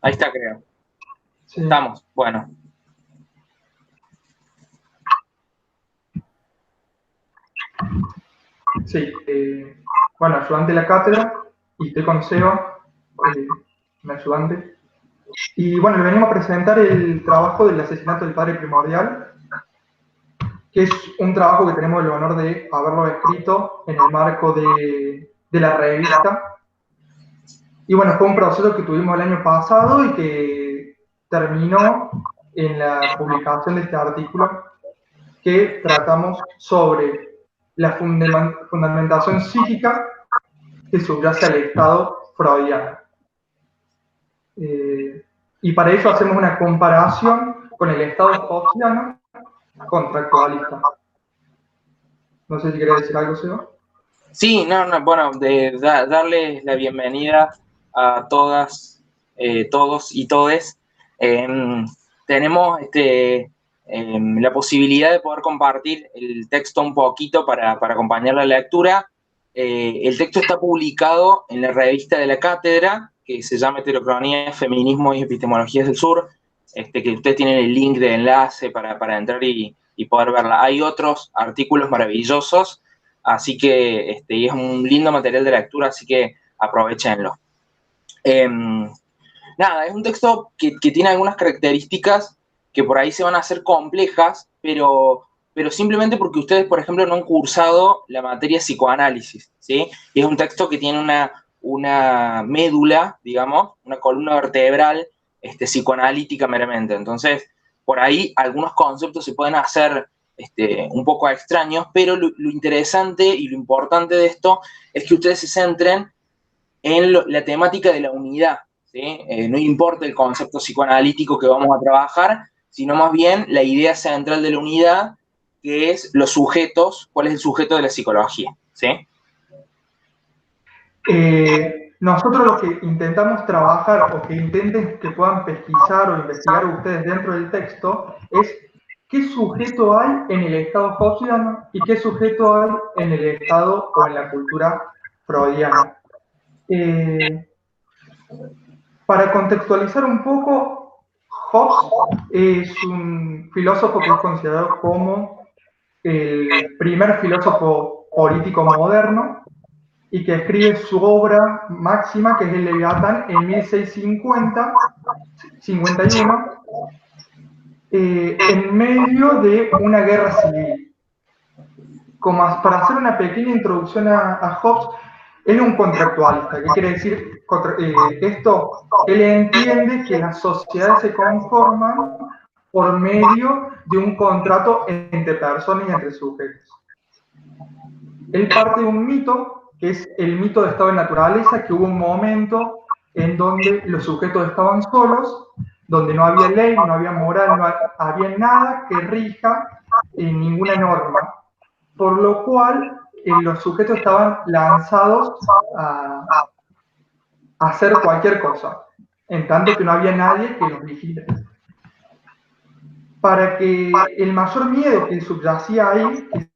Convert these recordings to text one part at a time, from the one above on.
Ahí está, creo. Sí. Estamos, bueno. Sí, bueno, ayudante de la cátedra, y estoy con Seba, mi ayudante. Y bueno, le venimos a presentar el trabajo del asesinato del padre primordial, que es un trabajo que tenemos el honor de haberlo escrito en el marco de la revista. Y bueno, fue un proceso que tuvimos el año pasado y que terminó en la publicación de este artículo que tratamos sobre la fundamentación psíquica que subyace al estado freudiano. Y para ello hacemos una comparación con el estado hobbesiano contractualista. No sé si querés decir algo, Seba. Sí, bueno, darle la bienvenida a todas, todos y todes. Tenemos la posibilidad de poder compartir el texto un poquito para acompañar la lectura. El texto está publicado en la revista de la cátedra, que se llama Heterocronía, Feminismo y Epistemologías del Sur, que ustedes tienen el link de enlace para entrar y poder verla. Hay otros artículos maravillosos, así que es un lindo material de lectura, así que aprovechenlo. Nada, es un texto que tiene algunas características que por ahí se van a hacer complejas, pero simplemente porque ustedes, por ejemplo, no han cursado la materia psicoanálisis, ¿sí? Y es un texto que tiene una médula, digamos, una columna vertebral psicoanalítica meramente. Entonces, por ahí algunos conceptos se pueden hacer un poco extraños, pero lo interesante y lo importante de esto es que ustedes se centren en la temática de la unidad, ¿sí? No importa el concepto psicoanalítico que vamos a trabajar, sino más bien la idea central de la unidad, que es los sujetos, cuál es el sujeto de la psicología, ¿sí? Nosotros lo que intentamos trabajar o que intenten que puedan pesquisar o investigar ustedes dentro del texto es qué sujeto hay en el estado hobbesiano y qué sujeto hay en el estado o en la cultura freudiana. Para contextualizar un poco, Hobbes es un filósofo que es considerado como el primer filósofo político moderno y que escribe su obra máxima, que es el Leviatán, en 1651, en medio de una guerra civil. Como para hacer una pequeña introducción a Hobbes, él es un contractualista. ¿Qué quiere decir esto? Él entiende que las sociedades se conforman por medio de un contrato entre personas y entre sujetos. Él parte de un mito, que es el mito de estado de naturaleza, que hubo un momento en donde los sujetos estaban solos, donde no había ley, no había moral, no había nada que rija en ninguna norma, por lo cual los sujetos estaban lanzados a hacer cualquier cosa, en tanto que no había nadie que los vigile. Para que el mayor miedo que subyacía ahí, que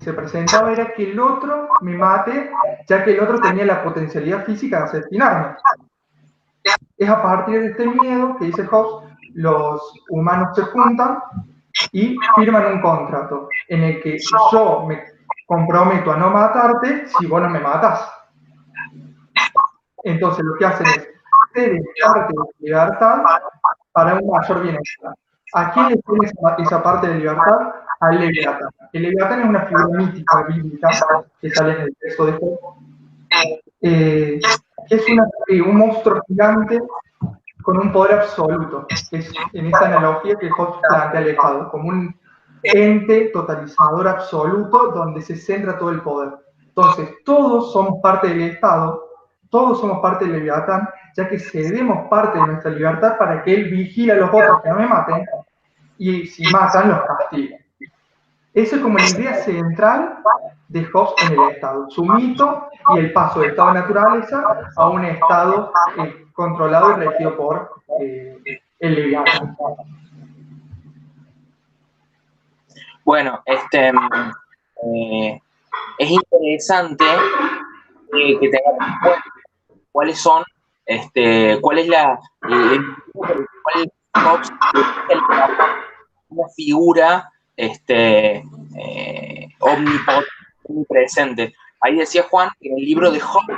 se presentaba, era que el otro me mate, ya que el otro tenía la potencialidad física de asesinarme. Es a partir de este miedo que dice Hobbes, los humanos se juntan y firman un contrato en el que yo me comprometo a no matarte si vos no me matás. Entonces lo que hacen es ceder parte de la libertad para un mayor bienestar. ¿A quién le tiene esa parte de libertad? Al Leviatán. El Leviatán es una figura mítica bíblica que sale en el texto de Job, que es un monstruo gigante con un poder absoluto. Es en esta analogía que Hobbes plantea al Estado, como un ente totalizador absoluto donde se centra todo el poder. Entonces, todos somos parte del Estado, todos somos parte del Leviatán, ya que cedemos parte de nuestra libertad para que él vigile a los otros que no me maten, y si matan, los castigue. Eso es como la idea central de Hobbes en el Estado, su mito y el paso del estado de naturaleza a un estado controlado y regido por el Leviatán. Bueno, es interesante que tengamos en cuenta cuáles son, cuál es cuál Hobbes es una figura omnipotente, omnipresente. Ahí decía Juan que en el libro de Hobbes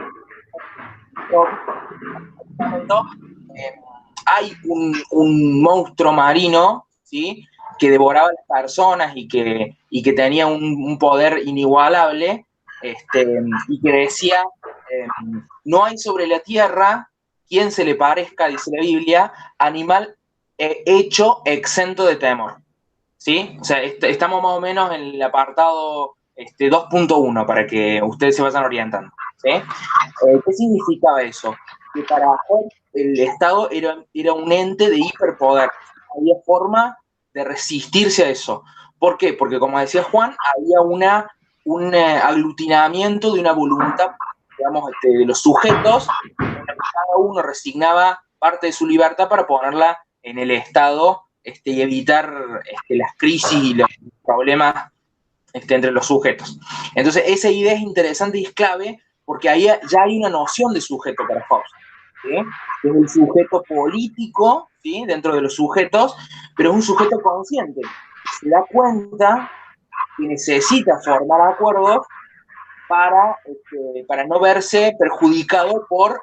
hay un monstruo marino, ¿sí?, que devoraba a las personas y que tenía un poder inigualable, y que decía, no hay sobre la tierra quien se le parezca, dice la Biblia, animal hecho exento de temor. ¿Sí? O sea, estamos más o menos en el apartado 2.1 para que ustedes se vayan orientando. ¿Sí? ¿Qué significaba eso? Que para Hobbes el Estado era un ente de hiperpoder. Había forma de resistirse a eso. ¿Por qué? Porque, como decía Juan, había un aglutinamiento de una voluntad, digamos, de los sujetos, cada uno resignaba parte de su libertad para ponerla en el Estado y evitar las crisis y los problemas entre los sujetos. Entonces, esa idea es interesante y es clave porque ahí ya hay una noción de sujeto para Hobbes. ¿Sí? Es el sujeto político, ¿sí?, dentro de los sujetos, pero es un sujeto consciente. Se da cuenta que necesita formar acuerdos para no verse perjudicado por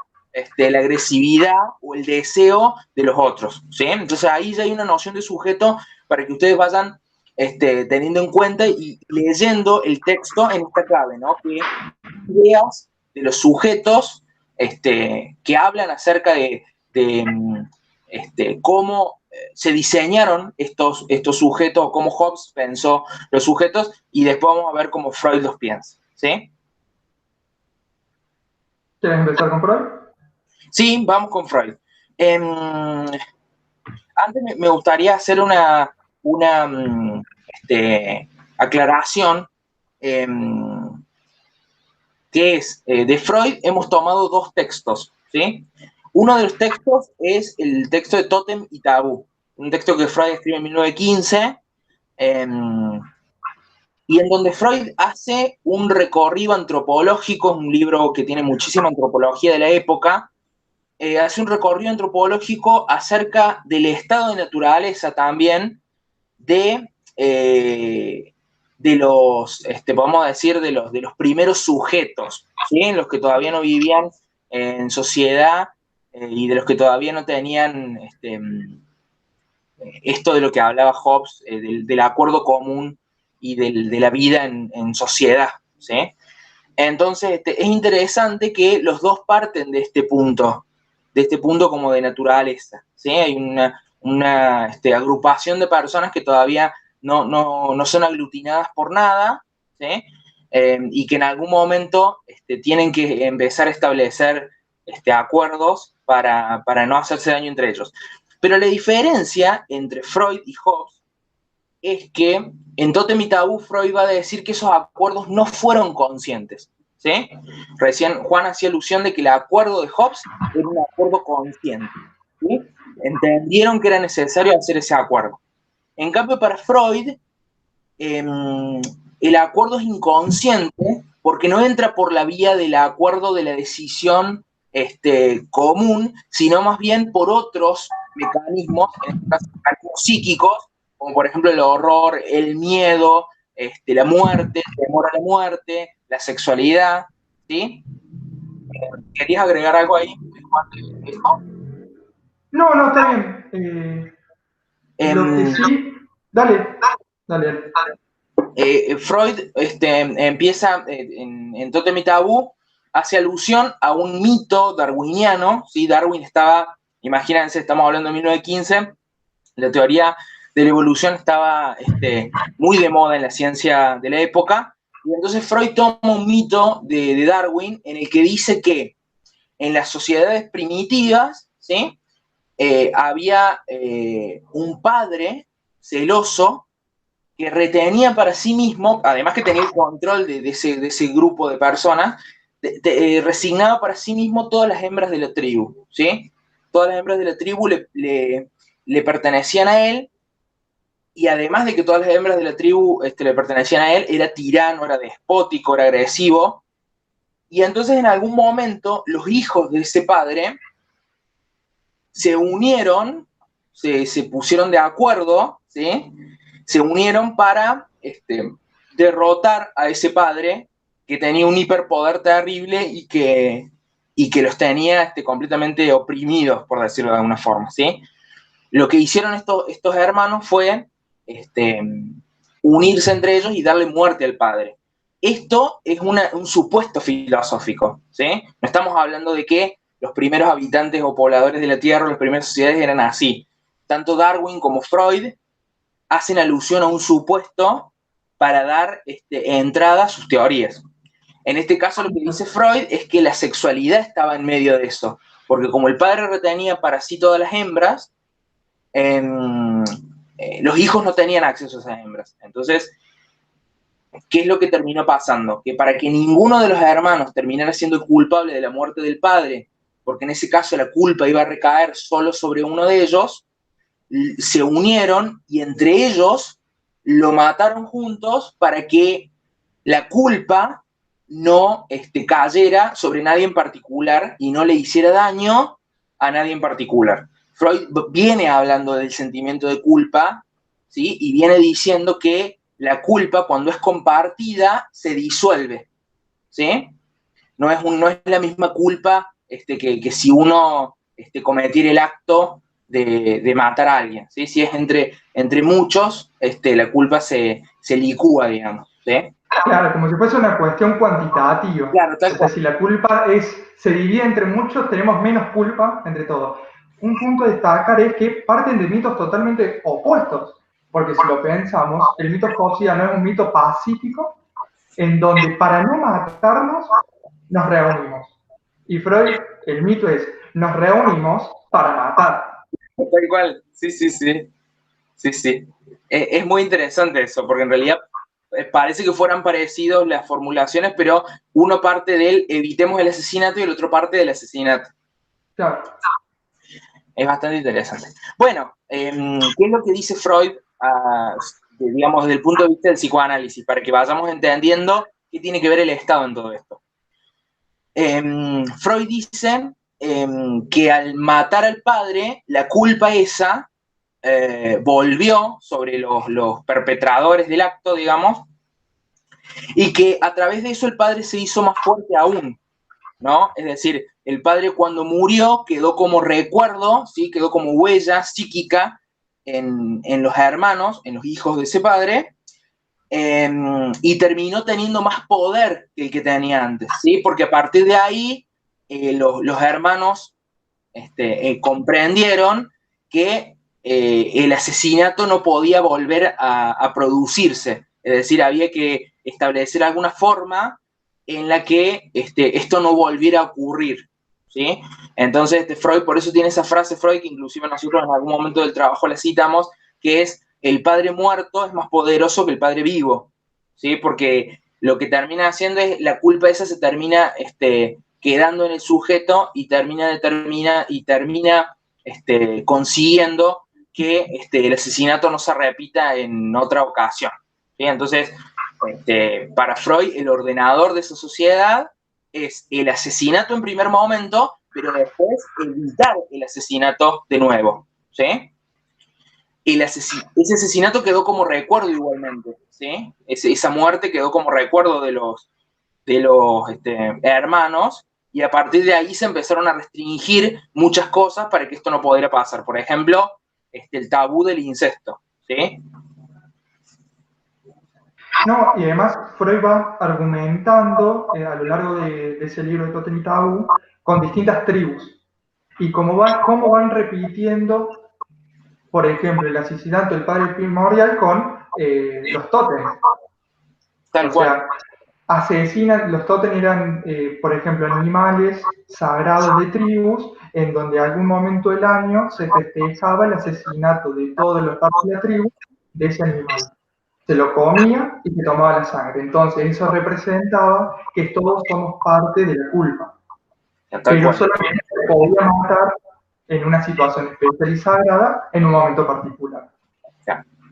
la agresividad o el deseo de los otros, ¿sí? Entonces ahí ya hay una noción de sujeto para que ustedes vayan teniendo en cuenta y leyendo el texto en esta clave, ¿no? Que ideas de los sujetos que hablan acerca de cómo se diseñaron estos sujetos, cómo Hobbes pensó los sujetos, y después vamos a ver cómo Freud los piensa, ¿sí? ¿Quieres empezar con Freud? Sí, vamos con Freud. Antes me gustaría hacer una aclaración, que es, de Freud hemos tomado dos textos, ¿sí? Uno de los textos es el texto de Tótem y Tabú, un texto que Freud escribe en 1915, y en donde Freud hace un recorrido antropológico, es un libro que tiene muchísima antropología de la época, hace un recorrido antropológico acerca del estado de naturaleza también de los, podemos decir, de los primeros sujetos, ¿sí?, en los que todavía no vivían en sociedad, y de los que todavía no tenían esto de lo que hablaba Hobbes, del acuerdo común y de la vida en sociedad, ¿sí? Entonces, es interesante que los dos parten de este punto como de naturaleza, ¿sí? Hay una agrupación de personas que todavía no son aglutinadas por nada, ¿sí? Y que en algún momento tienen que empezar a establecer acuerdos para no hacerse daño entre ellos. Pero la diferencia entre Freud y Hobbes es que en Tótem y Tabú Freud va a decir que esos acuerdos no fueron conscientes, ¿sí? Recién Juan hacía alusión de que el acuerdo de Hobbes era un acuerdo consciente, ¿sí? Entendieron que era necesario hacer ese acuerdo. En cambio, para Freud, el acuerdo es inconsciente porque no entra por la vía del acuerdo de la decisión común, sino más bien por otros mecanismos, en este caso mecanismos psíquicos, como por ejemplo el horror, el miedo, la muerte, el temor a la muerte, la sexualidad, ¿sí? ¿Querías agregar algo ahí? No, está bien. Lo que sí... Dale. Freud empieza en Tótem y Tabú, hace alusión a un mito darwiniano, ¿sí? Darwin estaba, imagínense, estamos hablando de 1915, la teoría de la evolución estaba muy de moda en la ciencia de la época, y entonces Freud toma un mito de Darwin en el que dice que en las sociedades primitivas, ¿sí?, había un padre celoso que retenía para sí mismo, además que tenía el control de ese grupo de personas, resignaba para sí mismo todas las hembras de la tribu, ¿sí? Todas las hembras de la tribu le pertenecían a él, y además de que todas las hembras de la tribu le pertenecían a él, era tirano, era despótico, era agresivo, Y entonces en algún momento los hijos de ese padre se unieron, se pusieron de acuerdo, ¿sí? Se unieron para derrotar a ese padre que tenía un hiperpoder terrible y que los tenía completamente oprimidos, por decirlo de alguna forma, ¿sí? Lo que hicieron estos hermanos fue unirse entre ellos y darle muerte al padre. Esto es un supuesto filosófico, ¿sí? No estamos hablando de que los primeros habitantes o pobladores de la Tierra, las primeras sociedades eran así. Tanto Darwin como Freud hacen alusión a un supuesto para dar entrada a sus teorías. En este caso lo que dice Freud es que la sexualidad estaba en medio de eso, porque como el padre retenía para sí todas las hembras, los hijos no tenían acceso a esas hembras. Entonces, ¿qué es lo que terminó pasando? Que para que ninguno de los hermanos terminara siendo culpable de la muerte del padre, porque en ese caso la culpa iba a recaer solo sobre uno de ellos, se unieron y entre ellos lo mataron juntos para que la culpa no cayera sobre nadie en particular y no le hiciera daño a nadie en particular. Freud viene hablando del sentimiento de culpa, ¿sí? Y viene diciendo que la culpa, cuando es compartida, se disuelve, ¿sí? No es la misma culpa que si uno cometiera el acto de matar a alguien, ¿sí? Si es entre muchos, la culpa se licúa, digamos, ¿sí? Claro, como si fuese una cuestión cuantitativa. Claro, tal o sea, cual. si la culpa se divide entre muchos, tenemos menos culpa entre todos. Un punto a destacar es que parten de mitos totalmente opuestos, porque si lo pensamos, el mito Hobbesiano es un mito pacífico, en donde para no matarnos, nos reunimos. Y Freud, el mito es, nos reunimos para matar. Tal cual, sí, sí, sí. Sí, sí. Es muy interesante eso, porque en realidad parece que fueran parecidos las formulaciones, pero uno parte del evitemos el asesinato y el otro parte del asesinato. Claro. Es bastante interesante. Bueno, ¿qué es lo que dice Freud, digamos, desde el punto de vista del psicoanálisis, para que vayamos entendiendo qué tiene que ver el Estado en todo esto? Freud dice que al matar al padre, la culpa esa volvió sobre los perpetradores del acto, digamos, y que a través de eso el padre se hizo más fuerte aún, ¿no? Es decir, el padre cuando murió quedó como recuerdo, ¿sí? Quedó como huella psíquica en los hermanos, en los hijos de ese padre, y terminó teniendo más poder que el que tenía antes, ¿sí? Porque a partir de ahí los hermanos comprendieron que el asesinato no podía volver a producirse, es decir, había que establecer alguna forma en la que esto no volviera a ocurrir, ¿sí? Entonces Freud, por eso tiene esa frase Freud, que inclusive nosotros en algún momento del trabajo la citamos, que es, el padre muerto es más poderoso que el padre vivo, ¿sí? Porque lo que termina haciendo es, la culpa esa se termina quedando en el sujeto y termina consiguiendo que el asesinato no se repita en otra ocasión, ¿sí? Entonces, para Freud, el ordenador de esa sociedad es el asesinato en primer momento, pero después evitar el asesinato de nuevo, ¿sí? Ese asesinato quedó como recuerdo igualmente, ¿sí? Esa muerte quedó como recuerdo de los hermanos, y a partir de ahí se empezaron a restringir muchas cosas para que esto no pudiera pasar. Por ejemplo, el tabú del incesto, ¿sí? No, y además Freud va argumentando a lo largo de ese libro de Tótem y Tabú con distintas tribus y cómo van repitiendo, por ejemplo, el asesinato del padre primordial con los tótems. Tal cual. Asesinan, los tótems eran, por ejemplo, animales sagrados de tribus, en donde en algún momento del año se festejaba el asesinato de todos los padres de la tribu de ese animal. Se lo comía y se tomaba la sangre. Entonces eso representaba que todos somos parte de la culpa. Pero solamente se podía matar en una situación especial y sagrada en un momento particular.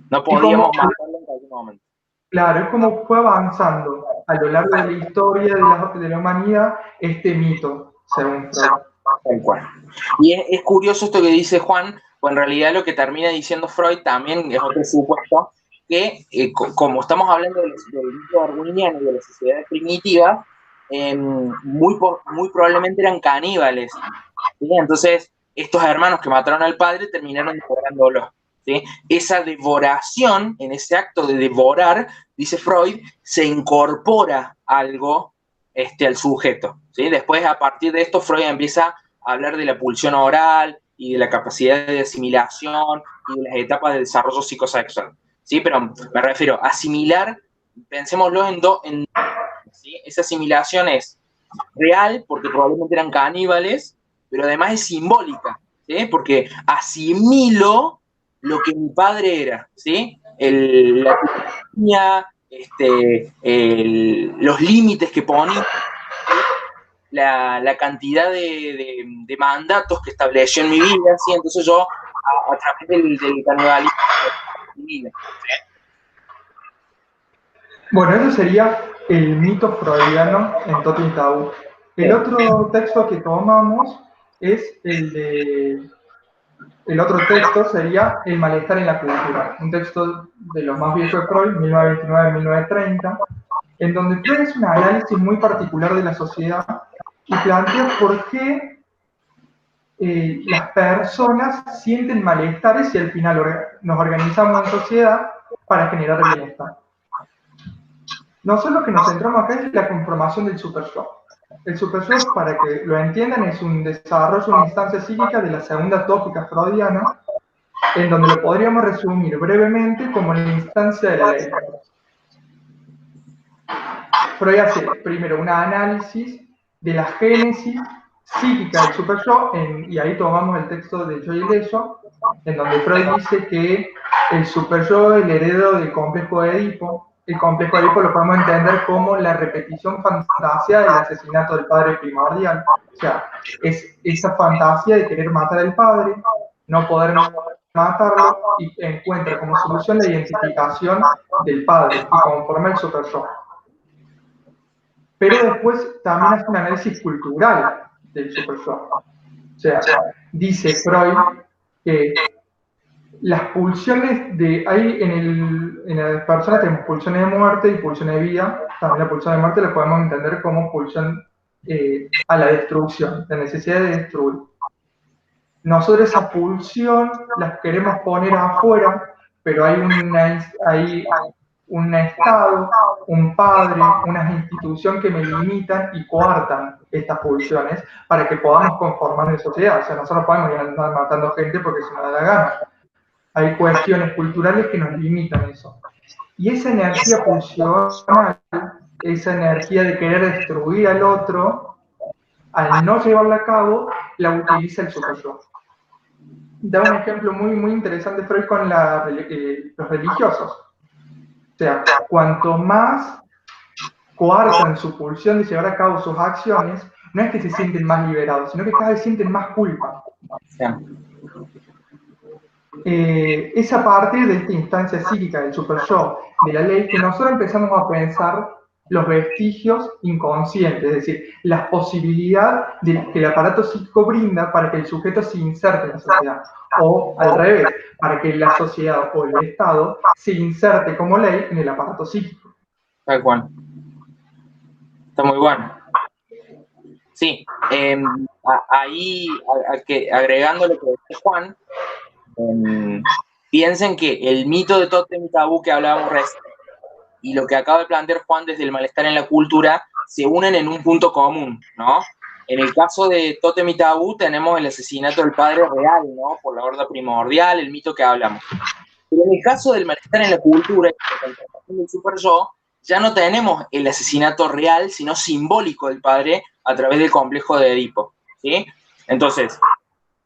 No podíamos matarlo en cualquier momento. Claro, es como fue avanzando a lo largo de la historia de la humanidad este mito, según Freud. Tal cual. Y es curioso esto que dice Juan, pues en realidad lo que termina diciendo Freud también es otro supuesto, que como estamos hablando del mito darwiniano y de las sociedades primitivas, muy probablemente eran caníbales, ¿sí? Entonces, estos hermanos que mataron al padre terminaron devorándolo, ¿sí? Esa devoración, en ese acto de devorar, dice Freud, se incorpora algo al sujeto, ¿sí? Después, a partir de esto, Freud empieza a hablar de la pulsión oral y de la capacidad de asimilación y de las etapas de desarrollo psicosexual, ¿sí? Pero me refiero a asimilar, pensémoslo ¿sí? Esa asimilación es real, porque probablemente eran caníbales, pero además es simbólica, ¿sí? Porque asimilo lo que mi padre era, ¿sí? La economía, los límites que ponía, la cantidad de mandatos que estableció en mi vida, ¿sí? Entonces yo, a través del canibalismo, ¿sí? Bueno, eso sería el mito freudiano en Totem y Tabú. El otro texto que tomamos es el otro texto sería El malestar en la cultura, un texto de los más viejos de Freud, 1929-1930, en donde Freud hace un análisis muy particular de la sociedad y plantea por qué las personas sienten malestares y al final nos organizamos en sociedad para generar bienestar. Nosotros lo que nos centramos acá es la conformación del super-yo. El super-yo, para que lo entiendan, es un desarrollo, una instancia psíquica de la segunda tópica freudiana, en donde lo podríamos resumir brevemente como la instancia de la ley. Freud hace primero un análisis de la génesis psíquica del super-yo, y ahí tomamos el texto de Yo y el Ello, en donde Freud dice que el super-yo es el heredero del complejo de Edipo. El complejo de Edipo lo podemos entender como la repetición fantasía del asesinato del padre primordial. O sea, es esa fantasía de querer matar al padre, no poder matarlo, y encuentra como solución la identificación del padre y conforma el super-yo. Pero después también hace un análisis cultural del super-yo. O sea, dice Freud que las pulsiones en la persona tenemos pulsiones de muerte y pulsiones de vida. También la pulsión de muerte la podemos entender como pulsión a la destrucción, la necesidad de destruir. Nosotros esa pulsión las queremos poner afuera, pero hay un Estado, un padre, una institución que me limitan y coartan estas pulsiones para que podamos conformar en sociedad. O sea, nosotros no podemos ir andar matando gente porque se nos da la gana. Hay cuestiones culturales que nos limitan eso. Y esa energía pulsional, esa energía de querer destruir al otro, al no llevarla a cabo, la utiliza el super-yo. Da un ejemplo muy, muy interesante Freud con los religiosos. O sea, cuanto más coartan su pulsión de llevar a cabo sus acciones, no es que se sienten más liberados, sino que cada vez sienten más culpa. Es a partir de esta instancia psíquica del super-yo, de la ley, que nosotros empezamos a pensar los vestigios inconscientes, es decir, la posibilidad que el aparato psíquico brinda para que el sujeto se inserte en la sociedad, o al revés, para que la sociedad o el Estado se inserte como ley en el aparato psíquico. Tal cual. Está muy bueno. Sí, ahí agregando lo que decía Juan, piensen que el mito de Totem y Tabú que hablábamos recién y lo que acaba de plantear Juan desde el malestar en la cultura se unen en un punto común, ¿no? En el caso de Totem y Tabú tenemos el asesinato del padre real, ¿no? Por la horda primordial, el mito que hablamos. Pero en el caso del malestar en la cultura y la conformación del super-yo, ya no tenemos el asesinato real, sino simbólico del padre a través del complejo de Edipo, ¿sí? Entonces,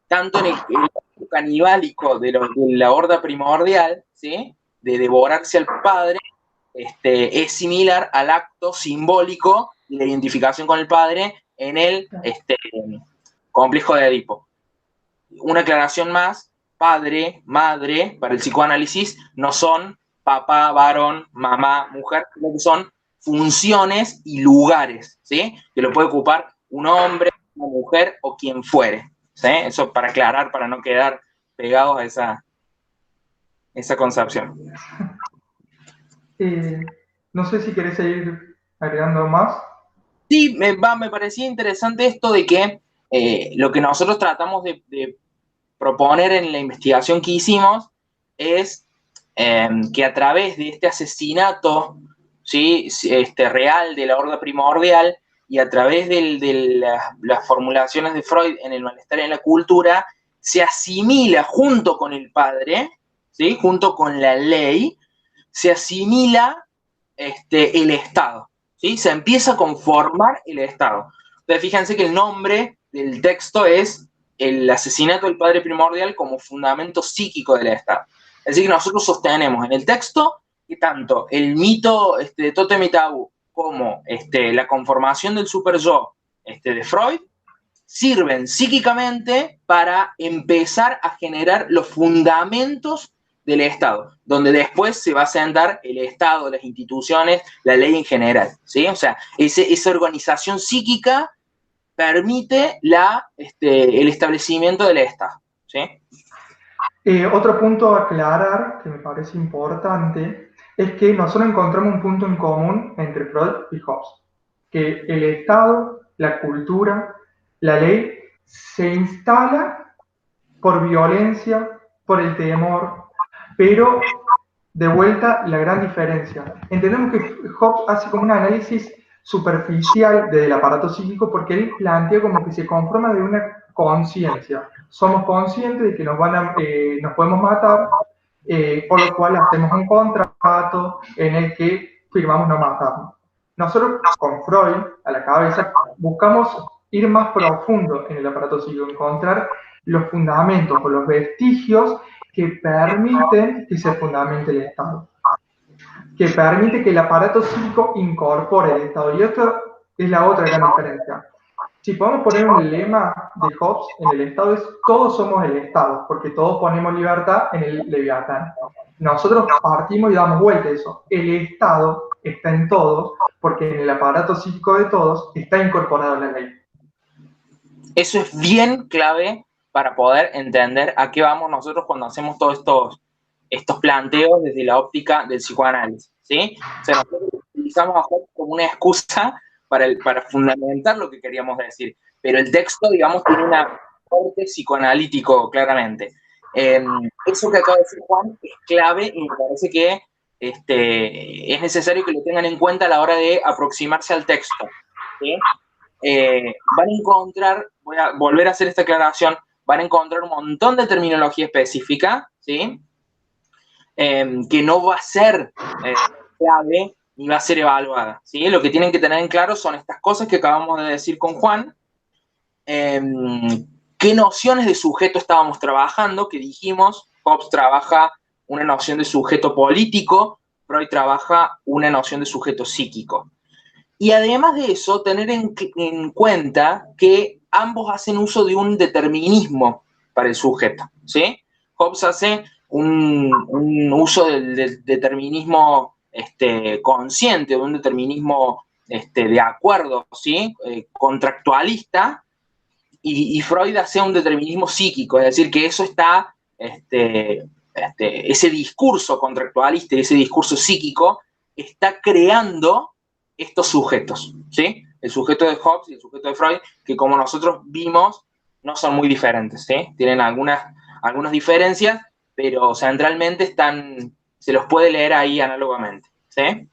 tanto en el acto canibálico de la horda primordial, ¿sí? De devorarse al padre, es similar al acto simbólico de la identificación con el padre en el complejo de Edipo. Una aclaración más: padre, madre, para el psicoanálisis, no son papá, varón, mamá, mujer, sino que son funciones y lugares, ¿sí? Que lo puede ocupar un hombre, una mujer o quien fuere, ¿sí? Eso para aclarar, para no quedar pegados a esa concepción. No sé si querés seguir agregando más. Sí, me parecía interesante esto de que lo que nosotros tratamos de proponer en la investigación que hicimos es que a través de este asesinato, ¿sí? Real de la horda primordial y a través de las formulaciones de Freud en el malestar en la cultura, se asimila junto con el padre, ¿sí? Junto con la ley, se asimila el Estado, ¿sí? Se empieza a conformar el Estado. Entonces, fíjense que el nombre del texto es el asesinato del padre primordial como fundamento psíquico del Estado. Es decir, que nosotros sostenemos en el texto que tanto el mito de Tótem y Tabú como la conformación del superyo de Freud sirven psíquicamente para empezar a generar los fundamentos del Estado, donde después se va a sentar el Estado, las instituciones, la ley en general, ¿sí? O sea, esa organización psíquica permite el establecimiento del Estado, ¿sí? Otro punto a aclarar que me parece importante es que nosotros encontramos un punto en común entre Freud y Hobbes, que el Estado, la cultura, la ley se instala por violencia, por el temor, pero de vuelta la gran diferencia. Entendemos que Hobbes hace como un análisis superficial del aparato psíquico porque él plantea como que se conforma de una conciencia. Somos conscientes de que nos podemos matar, por lo cual hacemos un contrato en el que firmamos no matarnos. Nosotros con Freud a la cabeza buscamos ir más profundo en el aparato psíquico, encontrar los fundamentos o los vestigios que permiten que se fundamente el Estado, que permite que el aparato psíquico incorpore el Estado. Y esto es la otra gran diferencia. Si podemos poner un lema de Hobbes en el Estado es todos somos el Estado, porque todos ponemos libertad en el Leviatán. Nosotros partimos y damos vuelta a eso. El Estado está en todos, porque en el aparato psíquico de todos está incorporado la ley. Eso es bien clave para poder entender a qué vamos nosotros cuando hacemos todos estos planteos desde la óptica del psicoanálisis, ¿sí? O sea, nosotros utilizamos a Hobbes como una excusa para fundamentar lo que queríamos decir, pero el texto, digamos, tiene un aporte psicoanalítico, claramente. Eso que acaba de decir Juan es clave y me parece que es necesario que lo tengan en cuenta a la hora de aproximarse al texto, ¿sí? Van a encontrar, voy a volver a hacer esta aclaración, van a encontrar un montón de terminología específica, ¿sí? Que no va a ser clave ni va a ser evaluada, ¿sí? Lo que tienen que tener en claro son estas cosas que acabamos de decir con Juan, qué nociones de sujeto estábamos trabajando, que dijimos, Hobbes trabaja una noción de sujeto político, Freud trabaja una noción de sujeto psíquico. Y además de eso, tener en cuenta que ambos hacen uso de un determinismo para el sujeto, ¿sí? Hobbes hace un uso del determinismo consciente, de un determinismo de acuerdo, ¿sí? Contractualista, y Freud hace un determinismo psíquico, es decir, que eso está, ese discurso contractualista y ese discurso psíquico está creando estos sujetos, ¿sí? El sujeto de Hobbes y el sujeto de Freud, que como nosotros vimos, no son muy diferentes, ¿sí? Tienen algunas diferencias, pero centralmente se los puede leer ahí análogamente, ¿sí?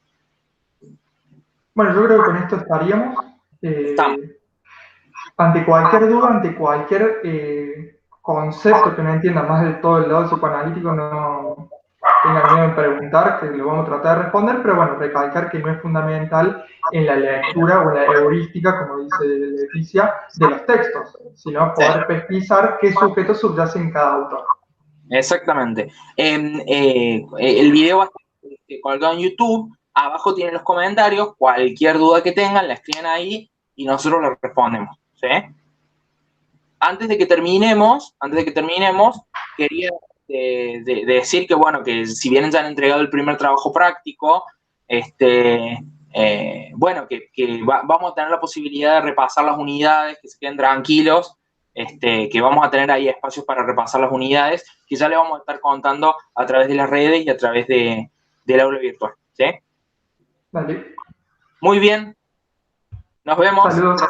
Bueno, yo creo que con esto estaríamos. Estamos. Ante cualquier duda, ante cualquier concepto que no entienda más del todo el lado psicoanalítico, no tengan miedo en preguntar, que lo vamos a tratar de responder, pero bueno, recalcar que no es fundamental en la lectura o en la heurística, como dice Leticia, de los textos, sino poder pesquisar qué sujetos subyacen en cada autor. Exactamente. El video va a estar colgado en YouTube. Abajo tienen los comentarios. Cualquier duda que tengan, la escriben ahí y nosotros la respondemos, ¿sí? Antes de que terminemos, quería decir que, bueno, que si bien ya han entregado el primer trabajo práctico, bueno, vamos a tener la posibilidad de repasar las unidades, que se queden tranquilos, que vamos a tener ahí espacios para repasar las unidades, que ya les vamos a estar contando a través de las redes y a través del aula virtual, ¿sí? Vale. Muy bien, nos vemos. Saludos.